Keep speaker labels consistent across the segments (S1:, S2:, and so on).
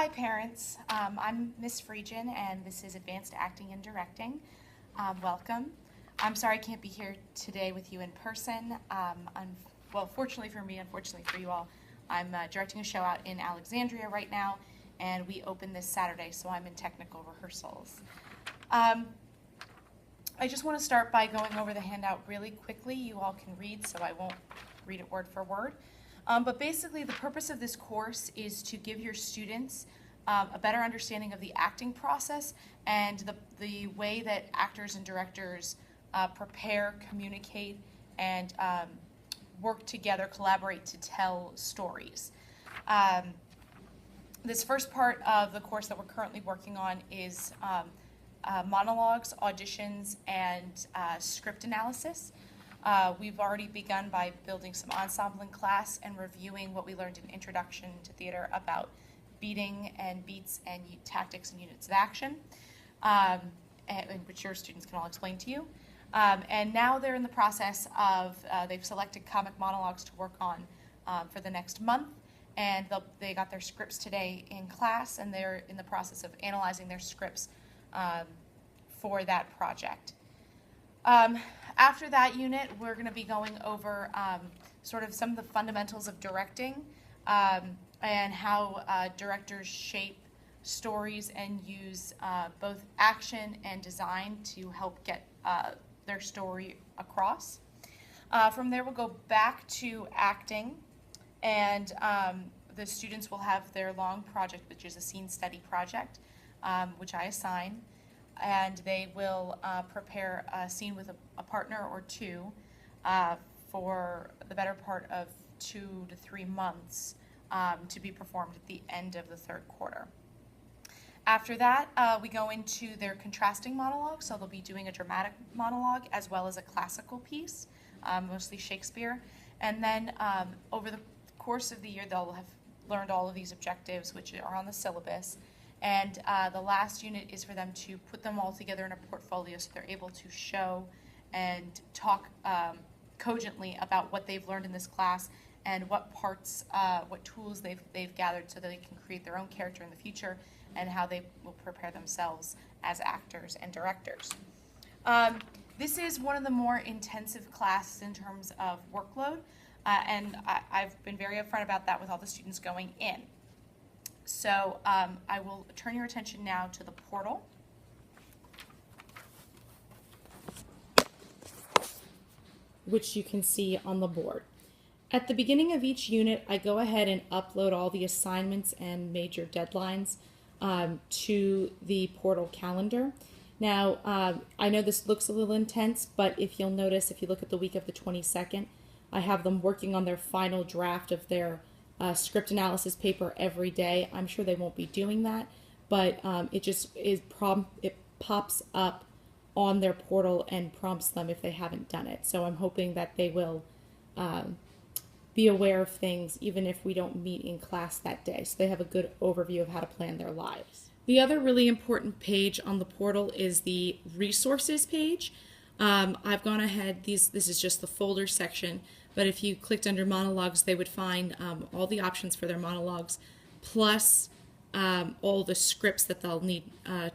S1: Hi parents, I'm Miss Friedgen and this is Advanced Acting and Directing. Welcome. I'm sorry I can't be here today with you in person. Well, fortunately for me, unfortunately for you all, I'm directing a show out in Alexandria right now, and we open this Saturday, so I'm in technical rehearsals. I just want to start by going over the handout really quickly. You all can read, so I won't read it word for word. But basically, the purpose of this course is to give your students a better understanding of the acting process and the way that actors and directors prepare, communicate, and work together, collaborate to tell stories. This first part of the course that we're currently working on is monologues, auditions, and script analysis. We've already begun by building some ensemble in class and reviewing what we learned in Introduction to Theater about beating and beats and tactics and units of action, which your students can all explain to you. And now they're in the process of, they've selected comic monologues to work on for the next month, and they got their scripts today in class, and they're in the process of analyzing their scripts for that project. After that unit, we're going to be going over sort of some of the fundamentals of directing and how directors shape stories and use both action and design to help get their story across. From there, we'll go back to acting, and the students will have their long project, which is a scene study project, which I assign. And they will prepare a scene with a partner or two for the better part of 2 to 3 months to be performed at the end of the third quarter. After that, we go into their contrasting monologue, so they'll be doing a dramatic monologue as well as a classical piece, mostly Shakespeare. And then over the course of the year, they'll have learned all of these objectives, which are on the syllabus. And the last unit is for them to put them all together in a portfolio so they're able to show and talk cogently about what they've learned in this class and what parts, what tools they've gathered so that they can create their own character in the future and how they will prepare themselves as actors and directors. This is one of the more intensive classes in terms of workload, and I've been very upfront about that with all the students going in. So I will turn your attention now to the portal. Which you can see on the board. At the beginning of each unit, I go ahead and upload all the assignments and major deadlines to the portal calendar. Now, I know this looks a little intense, but if you'll notice, if you look at the week of the 22nd, I have them working on their final draft of their script analysis paper every day. I'm sure they won't be doing that, but it pops up on their portal and prompts them if they haven't done it. So I'm hoping that they will be aware of things even if we don't meet in class that day, so they have a good overview of how to plan their lives. The other really important page on the portal is the resources page. I've gone ahead, this is just the folder section, but if you clicked under monologues, they would find all the options for their monologues, plus all the scripts that they'll need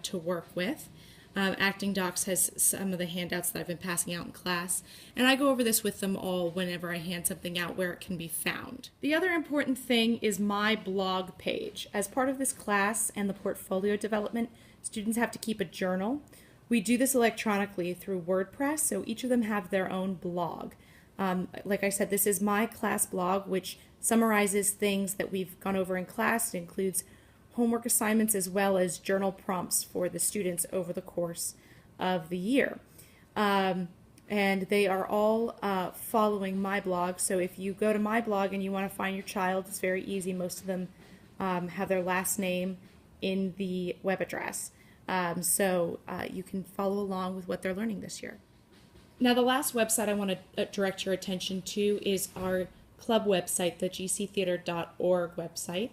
S1: to work with. Acting Docs has some of the handouts that I've been passing out in class, and I go over this with them all whenever I hand something out where it can be found. The other important thing is my blog page. As part of this class and the portfolio development, students have to keep a journal. We do this electronically through WordPress, so each of them have their own blog. Like I said, this is my class blog, which summarizes things that we've gone over in class. It includes homework assignments as well as journal prompts for the students over the course of the year. And they are all following my blog, so if you go to my blog and you want to find your child, it's very easy. Most of them have their last name in the web address. So you can follow along with what they're learning this year. Now, the last website I want to direct your attention to is our club website, the gctheater.org website.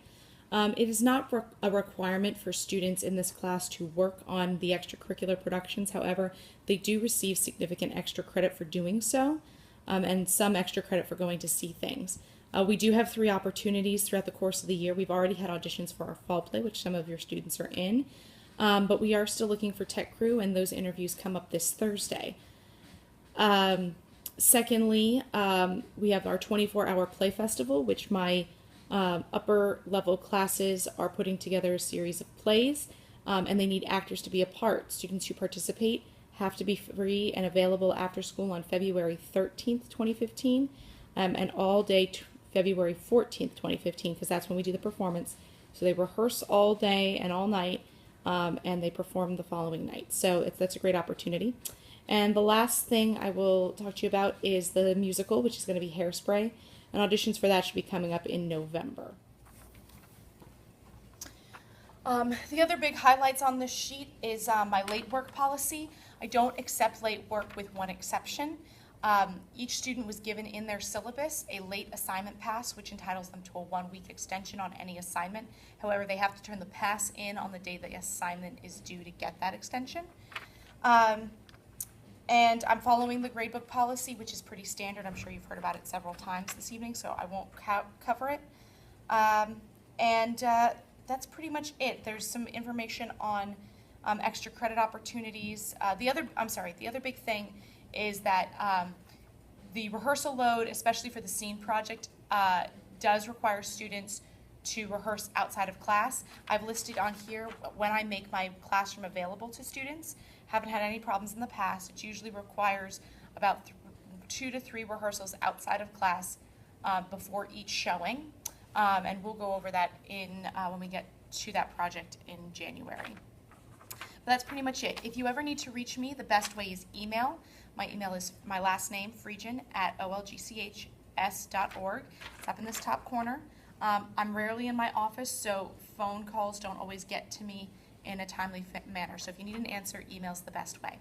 S1: It is not a requirement for students in this class to work on the extracurricular productions. However, they do receive significant extra credit for doing so, and some extra credit for going to see things.
S2: We do have 3 opportunities throughout the course of the year. We've already had auditions for our fall play, which some of your students are in, but we are still looking for tech crew, and those interviews come up this Thursday. Secondly, we have our 24-hour play festival, which my upper level classes are putting together a series of plays, and they need actors to be a part. Students who participate have to be free and available after school on February 13th, 2015, and all day February 14th, 2015, because that's when we do the performance. So they rehearse all day and all night, and they perform the following night. So that's a great opportunity. And the last thing I will talk to you about is the musical, which is going to be Hairspray, and auditions for that should be coming up in November.
S1: The other big highlights on this sheet is my late work policy. I don't accept late work with one exception. Each student was given in their syllabus a late assignment pass, which entitles them to a 1-week extension on any assignment. However, they have to turn the pass in on the day the assignment is due to get that extension. And I'm following the gradebook policy, which is pretty standard. I'm sure you've heard about it several times this evening, so I won't cover it. That's pretty much it. There's some information on extra credit opportunities. The other big thing is that the rehearsal load, especially for the scene project, does require students to rehearse outside of class. I've listed on here when I make my classroom available to students. Haven't had any problems in the past. It usually requires about 2 to 3 rehearsals outside of class before each showing, and we'll go over that when we get to that project in January. But that's pretty much it. If you ever need to reach me, the best way is email. My email is my last name, Friedgen, @olgchs.org. It's up in this top corner. I'm rarely in my office, so phone calls don't always get to me in a timely manner. So if you need an answer, email's the best way.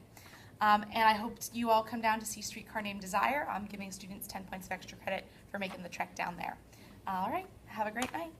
S1: And I hope you all come down to see Streetcar Named Desire. I'm giving students 10 points of extra credit for making the trek down there. All right, have a great night.